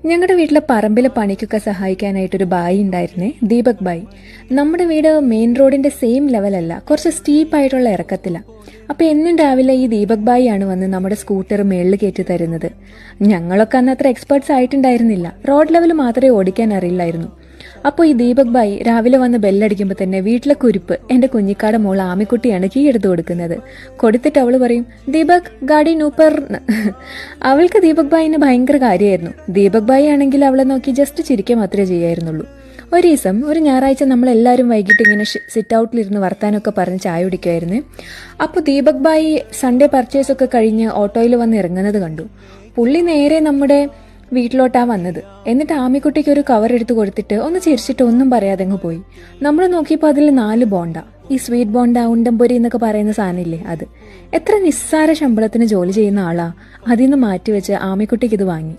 ഞങ്ങളുടെ വീട്ടിലെ പറമ്പിലെ പണിക്കൊക്കെ സഹായിക്കാനായിട്ടൊരു ബായി ഉണ്ടായിരുന്നേ, ദീപക് ബായി. നമ്മുടെ വീട് മെയിൻ റോഡിന്റെ സെയിം ലെവലല്ല, കുറച്ച് സ്റ്റീപ്പായിട്ടുള്ള ഇറക്കത്തിലാണ്. അപ്പൊ എന്നും രാവിലെ ഈ ദീപക് ബായി ആണ് വന്ന് നമ്മുടെ സ്കൂട്ടർ മേളിൽ കയറ്റി തരുന്നത്. ഞങ്ങളൊക്കെ അന്ന് അത്ര എക്സ്പേർട്സ് ആയിട്ടുണ്ടായിരുന്നില്ല, റോഡ് ലെവൽ മാത്രമേ ഓടിക്കാൻ അറിയില്ലായിരുന്നു. അപ്പോൾ ഈ ദീപക് ബായി രാവിലെ വന്ന് ബെല്ലടിക്കുമ്പോൾ തന്നെ വീട്ടിലെ കുരിപ്പ് എൻ്റെ കുഞ്ഞിക്കാട് മോൾ ആമിക്കുട്ടിയാണ് കീ എടുത്തു കൊടുക്കുന്നത്. കൊടുത്തിട്ട് അവൾ പറയും, ദീപക് ഗാഡി നൂപ്പർ. അവൾക്ക് ദീപക് ബായിന് ഭയങ്കര കാര്യമായിരുന്നു. ദീപക് ബായി ആണെങ്കിൽ അവളെ നോക്കി ജസ്റ്റ് ചിരിക്കുക മാത്രമേ ചെയ്യായിരുന്നുള്ളൂ. ഒരു ദിവസം ഒരു ഞായറാഴ്ച നമ്മളെല്ലാവരും വൈകിട്ട് ഇങ്ങനെ സിറ്റ് ഔട്ടിലിരുന്ന് വർത്താനൊക്കെ പറഞ്ഞ് ചായ കുടിക്കുമായിരുന്നു. അപ്പോൾ ദീപക് ബായി സൺഡേ പർച്ചേസൊക്കെ കഴിഞ്ഞ് ഓട്ടോയിൽ വന്ന് ഇറങ്ങുന്നത് കണ്ടു. പുള്ളി നേരെ നമ്മുടെ വീട്ടിലോട്ടാ വന്നത്. എന്നിട്ട് ആമിക്കുട്ടിക്ക് ഒരു കവർ എടുത്ത് കൊടുത്തിട്ട് ഒന്ന് ചിരിച്ചിട്ട് ഒന്നും പറയാതെ അങ്ങ് പോയി. നമ്മൾ നോക്കിയപ്പോൾ അതിൽ 4 ബോണ്ട, ഈ സ്വീറ്റ് ബോണ്ട, ഉണ്ടംപൊരി എന്നൊക്കെ പറയുന്ന സാധനമില്ലേ അത്. എത്ര നിസ്സാര ശമ്പളത്തിന് ജോലി ചെയ്യുന്ന ആളാ. അതിൽ നിന്ന് മാറ്റിവെച്ച് ആമിക്കുട്ടിക്ക് ഇത് വാങ്ങി.